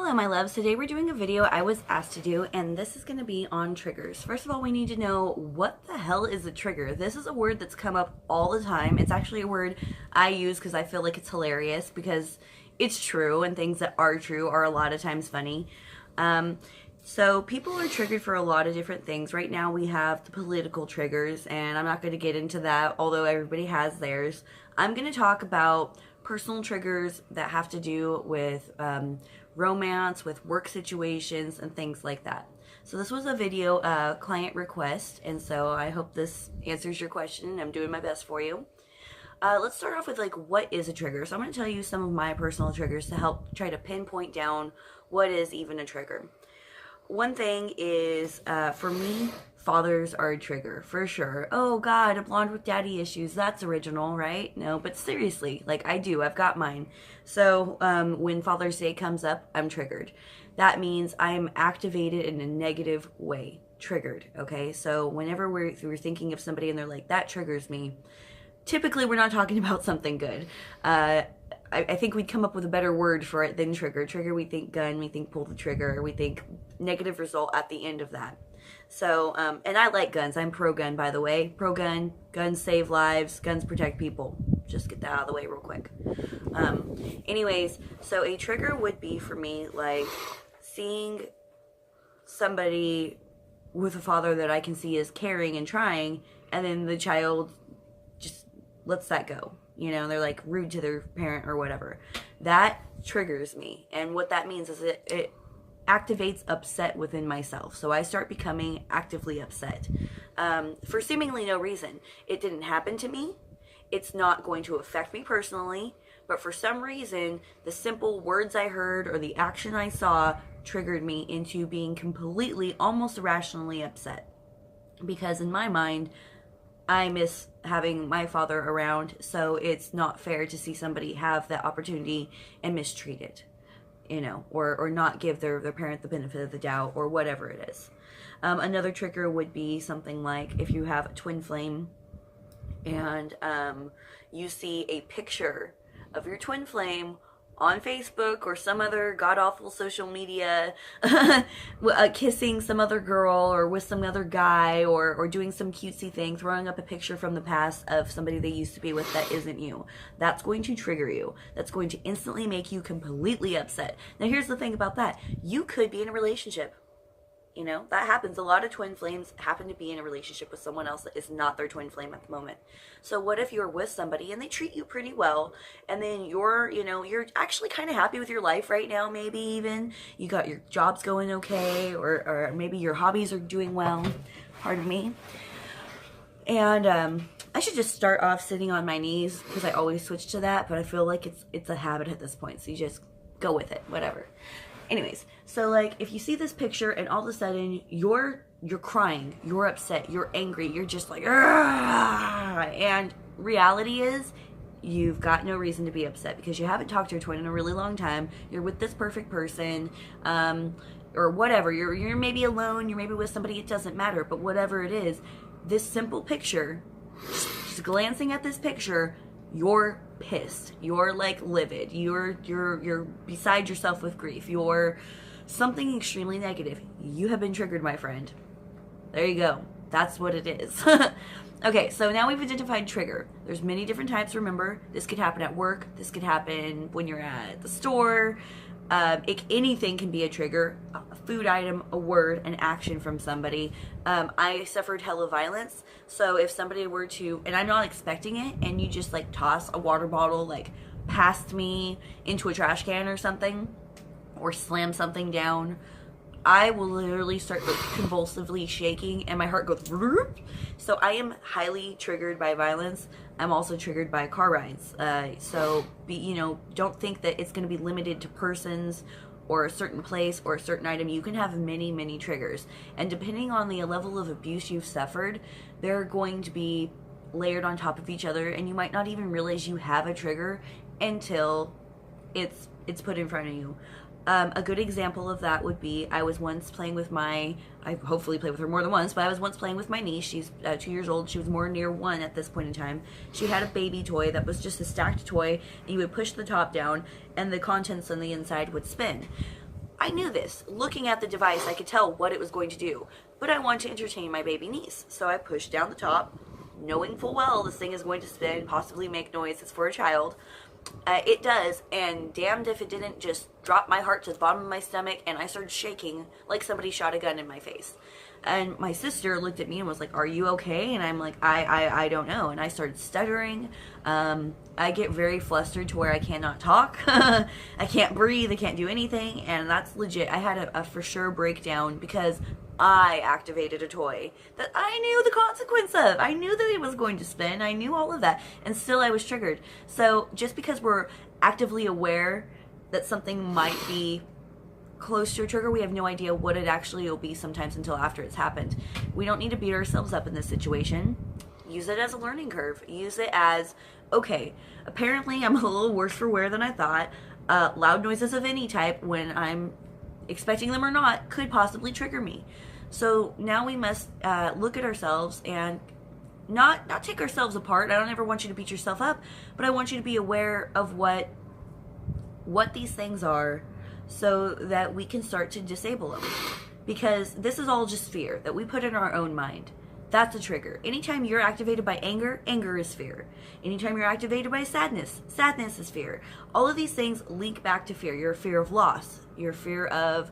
Hello my loves, today we're doing a video I was asked to do, and this is going to be on triggers. First of all, we need to know what the hell is a trigger. This is a word that's come up all the time. It's actually a word I use because I feel like it's hilarious because it's true, and things that are true are a lot of times funny. So people are triggered for a lot of different things. Right now we have the political triggers, and I'm not going to get into that, although everybody has theirs. I'm going to talk about personal triggers that have to do with romance, with work situations, and things like that. So this was a video client request, and so I hope this answers your question. I'm doing my best for you. Let's start off with what is a trigger. So I'm going to tell you some of my personal triggers to help try to pinpoint down what is even a trigger. One thing is, for me, fathers are a trigger, for sure. Oh God, a blonde with daddy issues, that's original, right? No, but seriously, I've got mine. So when Father's Day comes up, I'm triggered. That means I'm activated in a negative way, triggered, okay? So whenever we're thinking of somebody and they're like, that triggers me, typically we're not talking about something good. I think we'd come up with a better word for it than trigger. Trigger, we think gun, we think pull the trigger, we think negative result at the end of that. So, and I like guns. I'm pro-gun, by the way. Pro-gun, guns save lives, guns protect people. Just get that out of the way real quick. Anyways, so a trigger would be for me like seeing somebody with a father that I can see is caring and trying, and then the child just lets that go. You know, they're like rude to their parent or whatever. That triggers me. And what that means is it activates upset within myself. So I start becoming actively upset for seemingly no reason. It didn't happen to me. It's not going to affect me personally. But for some reason, the simple words I heard or the action I saw triggered me into being completely, almost irrationally upset. Because in my mind, I miss having my father around, so it's not fair to see somebody have that opportunity and mistreat it, you know, or not give their parent the benefit of the doubt, or whatever it is. Another trigger would be something like if you have a twin flame and you see a picture of your twin flame on Facebook or some other god-awful social media, kissing some other girl or with some other guy, or doing some cutesy thing, throwing up a picture from the past of somebody they used to be with that isn't you. That's going to trigger you. That's going to instantly make you completely upset. Now here's the thing about that. You could be in a relationship. You know, that happens. A lot of twin flames happen to be in a relationship with someone else that is not their twin flame at the moment. So what if you're with somebody and they treat you pretty well, and then you're actually kind of happy with your life right now, maybe even. You got your job's going okay, or maybe your hobbies are doing well. Pardon me. And I should just start off sitting on my knees because I always switch to that, but I feel like it's a habit at this point, so you just go with it, whatever. Anyways, so if you see this picture and all of a sudden you're crying, you're upset, you're angry, you're just like, argh! And reality is you've got no reason to be upset because you haven't talked to your twin in a really long time. You're with this perfect person, or whatever. You're maybe alone, you're maybe with somebody, it doesn't matter, but whatever it is, this simple picture, just glancing at this picture, you're pissed, you're livid, you're beside yourself with grief, you're something extremely negative. You have been triggered, my friend. There you go. That's what it is. Okay, so now we've identified trigger. There's many different types. Remember, this could happen at work, this could happen when you're at the store. Anything can be a trigger. A food item, a word, an action from somebody. I suffered hella violence, so if somebody were to, and I'm not expecting it, and you just toss a water bottle past me into a trash can or something, or slam something down, I will literally start convulsively shaking, and my heart goes vroom. So I am highly triggered by violence. I'm also triggered by car rides. So don't think that it's going to be limited to persons or a certain place or a certain item. You can have many, many triggers. And depending on the level of abuse you've suffered, they're going to be layered on top of each other, and you might not even realize you have a trigger until it's put in front of you. A good example of that would be, I was once playing with I hopefully played with her more than once, but I was once playing with my niece. She's 2 years old. She was more near 1 at this point in time. She had a baby toy that was just a stacked toy, and you would push the top down, and the contents on the inside would spin. I knew this. Looking at the device, I could tell what it was going to do. But I want to entertain my baby niece. So I pushed down the top, knowing full well this thing is going to spin, possibly make noise. It's for a child. It does, and damned if it didn't just drop my heart to the bottom of my stomach, and I started shaking like somebody shot a gun in my face. And my sister looked at me and was like, "Are you okay?" And I'm like, I don't know. And I started stuttering. I get very flustered to where I cannot talk. I can't breathe. I can't do anything. And that's legit. I had a for sure breakdown because I activated a toy that I knew the consequence of. I knew that it was going to spin. I knew all of that. And still I was triggered. So just because we're actively aware that something might be close to a trigger, we have no idea what it actually will be sometimes until after it's happened. We don't need to beat ourselves up in this situation. Use it as a learning curve. Use it as, okay, apparently I'm a little worse for wear than I thought. Loud noises of any type, when I'm expecting them or not, could possibly trigger me. So now we must look at ourselves and not take ourselves apart. I don't ever want you to beat yourself up, but I want you to be aware of what these things are, so that we can start to disable them. Because this is all just fear that we put in our own mind. That's a trigger. Anytime you're activated by anger, anger is fear. Anytime you're activated by sadness, sadness is fear. All of these things link back to fear. Your fear of loss, your fear of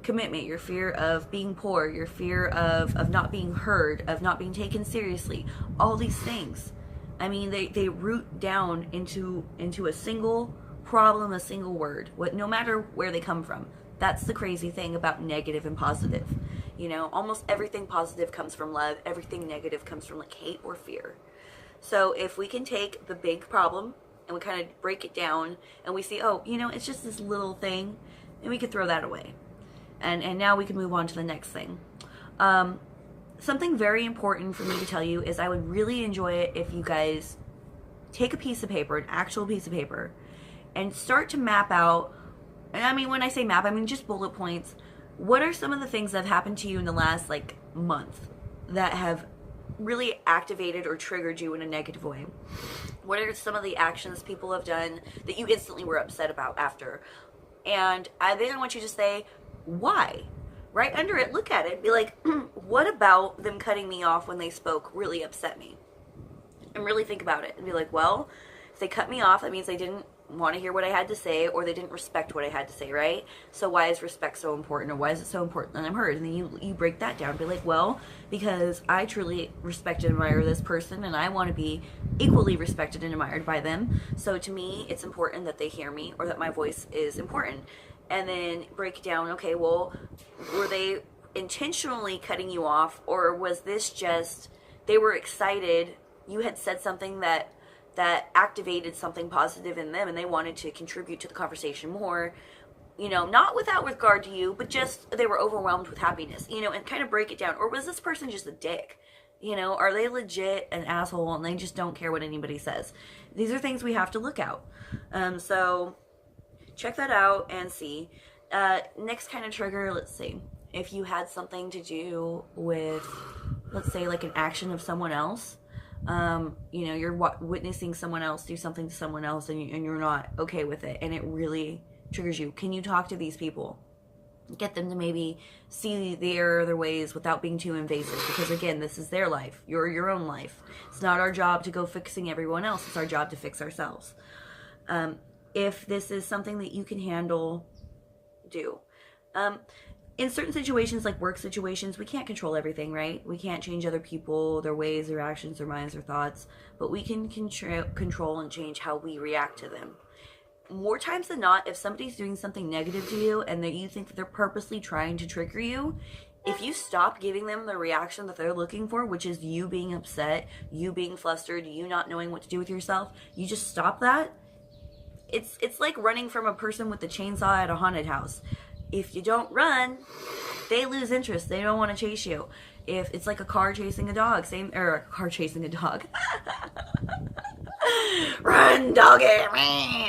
commitment, your fear of being poor, your fear of not being heard, of not being taken seriously. All these things. I mean, they root down into a single problem, a single word, no matter where they come from. That's the crazy thing about negative and positive. You know, almost everything positive comes from love. Everything negative comes from like hate or fear. So if we can take the big problem and we kind of break it down and we see, oh, you know, it's just this little thing, and we could throw that away. And now we can move on to the next thing. Something very important for me to tell you is I would really enjoy it if you guys take a piece of paper, an actual piece of paper, and start to map out, and I mean, when I say map, I mean just bullet points. What are some of the things that have happened to you in the last, like, month that have really activated or triggered you in a negative way? What are some of the actions people have done that you instantly were upset about after? And then I want you to say, why? Right under it, look at it, be like, what about them cutting me off when they spoke really upset me? And really think about it and be like, well, if they cut me off, that means they didn't want to hear what I had to say, or they didn't respect what I had to say, right? So why is respect so important, or why is it so important that I'm heard? And then you break that down, be like, well, because I truly respect and admire this person, and I want to be equally respected and admired by them. So to me, it's important that they hear me, or that my voice is important. And then break down, okay, well, were they intentionally cutting you off, or was this just they were excited, you had said something that activated something positive in them and they wanted to contribute to the conversation more, you know, not without regard to you, but just they were overwhelmed with happiness, you know, and kind of break it down. Or was this person just a dick? You know, are they legit an asshole and they just don't care what anybody says? These are things we have to look out. So check that out and see. Next kind of trigger, let's see. If you had something to do with, let's say, like an action of someone else, you know, you're witnessing someone else do something to someone else and you're not okay with it, and it really triggers you. Can you talk to these people? Get them to maybe see the error of their ways without being too invasive, because again, this is their life. You're your own life. It's not our job to go fixing everyone else. It's our job to fix ourselves. If this is something that you can handle, do. In certain situations, like work situations, we can't control everything, right? We can't change other people, their ways, their actions, their minds, their thoughts, but we can control and change how we react to them. More times than not, if somebody's doing something negative to you and that you think that they're purposely trying to trigger you, if you stop giving them the reaction that they're looking for, which is you being upset, you being flustered, you not knowing what to do with yourself, you just stop that. It's like running from a person with a chainsaw at a haunted house. If you don't run, they lose interest. They don't want to chase you. If it's like a car chasing a dog, a car chasing a dog. Run, doggy!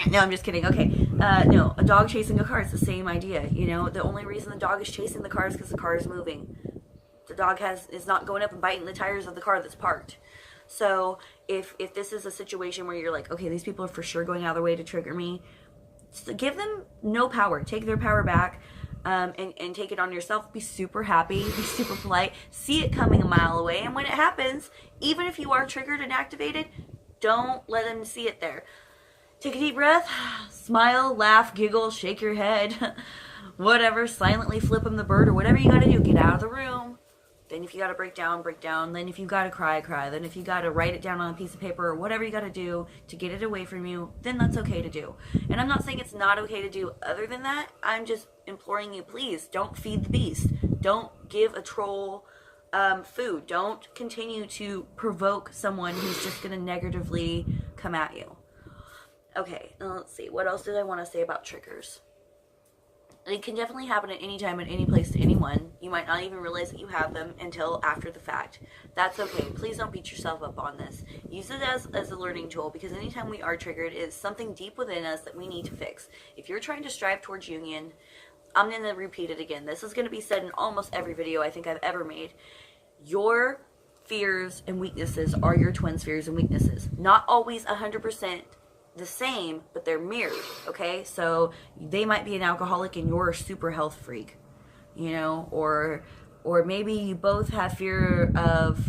No, I'm just kidding. Okay, no, a dog chasing a car is the same idea. You know, the only reason the dog is chasing the car is because the car is moving. The dog is not going up and biting the tires of the car that's parked. So if this is a situation where you're like, okay, these people are for sure going out of their way to trigger me, give them no power. Take their power back. And take it on yourself. Be super happy, be super polite, see it coming a mile away, and when it happens, even if you are triggered and activated, don't let them see it there. Take a deep breath, smile, laugh, giggle, shake your head, whatever, silently flip them the bird or whatever you gotta do. Get out of the room. Then if you gotta break down, break down. Then if you gotta cry, cry. Then if you gotta write it down on a piece of paper or whatever you gotta do to get it away from you, then that's okay to do. And I'm not saying it's not okay to do other than that. I'm just imploring you, please, don't feed the beast. Don't give a troll food. Don't continue to provoke someone who's just gonna negatively come at you. Okay, let's see. What else did I want to say about triggers? It can definitely happen at any time, at any place, to anyone. You might not even realize that you have them until after the fact. That's okay. Please don't beat yourself up on this. Use it as a learning tool, because anytime we are triggered, it is something deep within us that we need to fix. If you're trying to strive towards union, I'm going to repeat it again. This is going to be said in almost every video I think I've ever made. Your fears and weaknesses are your twin's fears and weaknesses. Not always 100% the same, but they're mirrored, okay? So they might be an alcoholic and you're a super health freak, you know, or maybe you both have fear of,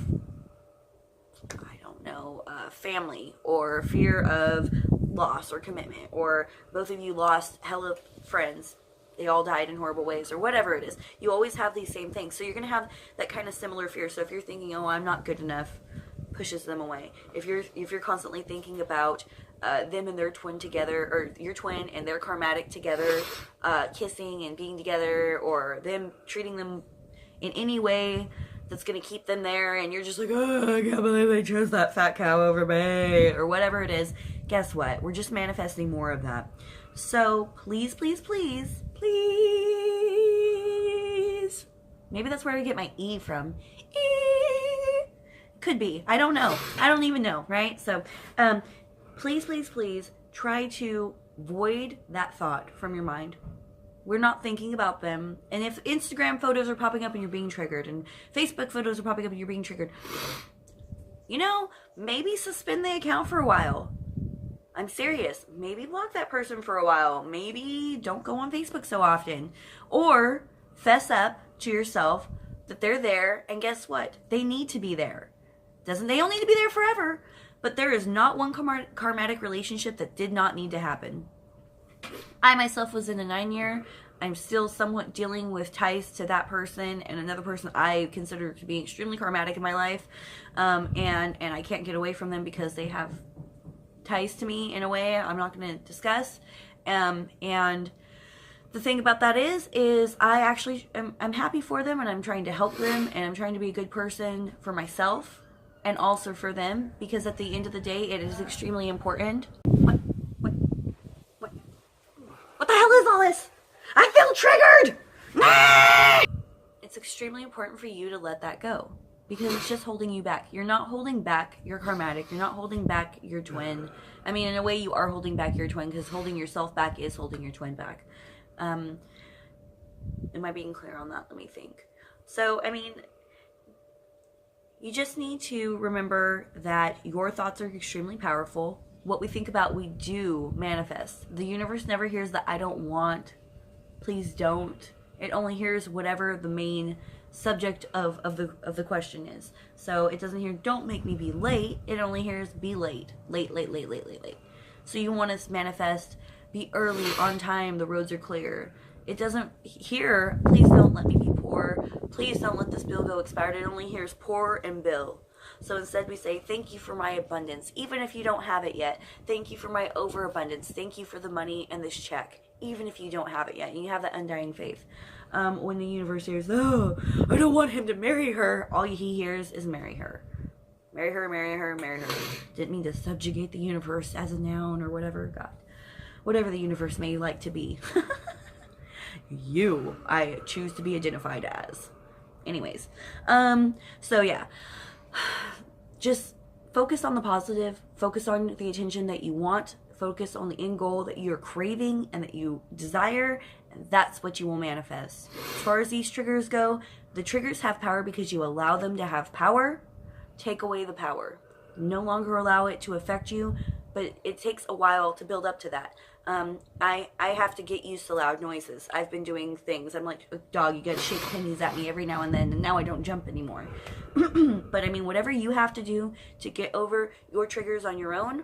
I don't know, family, or fear of loss or commitment, or both of you lost hella friends. They all died in horrible ways, or whatever it is. You always have these same things. So you're going to have that kind of similar fear. So if you're thinking, oh, I'm not good enough, pushes them away. If you're constantly thinking about them and their twin together, or your twin and their karmatic together, kissing and being together, or them treating them in any way that's going to keep them there, and you're just like, oh, I can't believe they chose that fat cow over me, or whatever it is, guess what? We're just manifesting more of that. So please, please, please, please, maybe that's where I get my E from. Could be. I don't know. I don't even know, right? So, please, please, please try to void that thought from your mind. We're not thinking about them. And if Instagram photos are popping up and you're being triggered, and Facebook photos are popping up and you're being triggered, you know, maybe suspend the account for a while. I'm serious. Maybe block that person for a while. Maybe don't go on Facebook so often. Or fess up to yourself that they're there, and guess what? They need to be there. They don't need to be there forever, but there is not one karmatic relationship that did not need to happen. I myself was in a 9-year. I'm still somewhat dealing with ties to that person and another person I consider to be extremely karmatic in my life, and I can't get away from them because they have ties to me in a way I'm not going to discuss. And the thing about that is I actually I'm happy for them, and I'm trying to help them, and I'm trying to be a good person for myself and also for them, because at the end of the day, it is extremely important. What the hell is all this? I feel triggered! It's extremely important for you to let that go, because it's just holding you back. You're not holding back your karmatic. You're not holding back your twin. I mean, in a way, you are holding back your twin, because holding yourself back is holding your twin back. Am I being clear on that? Let me think. So, I mean, you just need to remember that your thoughts are extremely powerful. What we think about, we do manifest. The universe never hears the I don't want, please don't. It only hears whatever the main subject of the question is. So it doesn't hear don't make me be late. It only hears be late. Late. So you want to manifest be early, on time, the roads are clear. It doesn't hear please don't let me be poor. Please don't let this bill go expired. It only hears poor and bill. So instead we say, thank you for my abundance. Even if you don't have it yet, thank you for my overabundance. Thank you for the money and this check. Even if you don't have it yet, and you have that undying faith. When the universe hears, oh, I don't want him to marry her, all he hears is marry her. Marry her, marry her, marry her. Didn't mean to subjugate the universe as a noun or whatever. God. Whatever the universe may like to be. I choose to be identified as. Anyways. So yeah. Just focus on the positive. Focus on the attention that you want. Focus on the end goal that you're craving and that you desire. And that's what you will manifest. As far as these triggers go, the triggers have power because you allow them to have power. Take away the power. No longer allow it to affect you. But it takes a while to build up to that. I have to get used to loud noises. I've been doing things. I'm like, dog, you gotta shake pennies at me every now and then, and now I don't jump anymore. But I mean, whatever you have to do to get over your triggers on your own,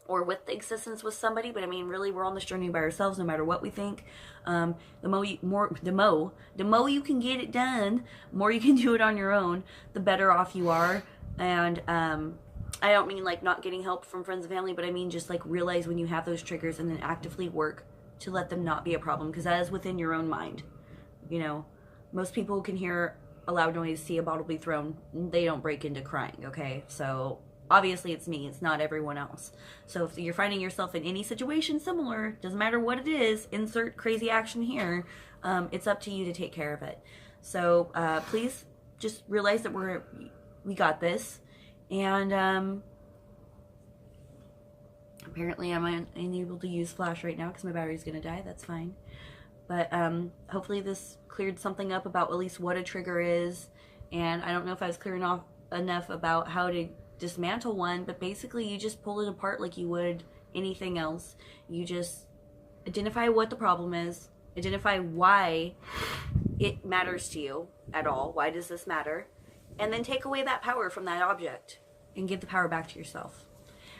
or with the existence with somebody, but I mean, really, we're on this journey by ourselves, no matter what we think. The more you can get it done, more you can do it on your own, the better off you are. And I don't mean like not getting help from friends and family, but I mean just like realize when you have those triggers and then actively work to let them not be a problem, because that is within your own mind. You know, most people can hear a loud noise, see a bottle be thrown, they don't break into crying, okay? So obviously it's me, it's not everyone else. So if you're finding yourself in any situation similar, doesn't matter what it is, insert crazy action here, it's up to you to take care of it. So please just realize that we got this. And apparently I'm unable to use flash right now because my battery's gonna die. That's fine. But hopefully this cleared something up about at least what a trigger is. And I don't know if I was clear enough about how to dismantle one, but basically you just pull it apart like you would anything else. You just identify what the problem is, identify why it matters to you at all. Why does this matter? And then take away that power from that object and give the power back to yourself.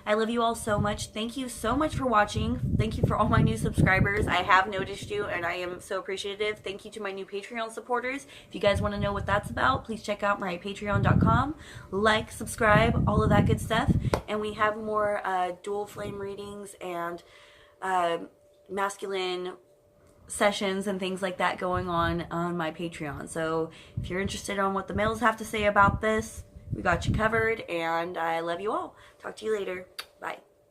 I love you all so much. Thank you so much for watching. Thank you for all my new subscribers. I have noticed you and I am so appreciative. Thank you to my new Patreon supporters. If you guys want to know what that's about, please check out my patreon.com. Like, subscribe, all of that good stuff. And we have more dual flame readings and masculine sessions and things like that going on my Patreon. So if you're interested on what the males have to say about this, we got you covered, and I love you all. Talk to you later.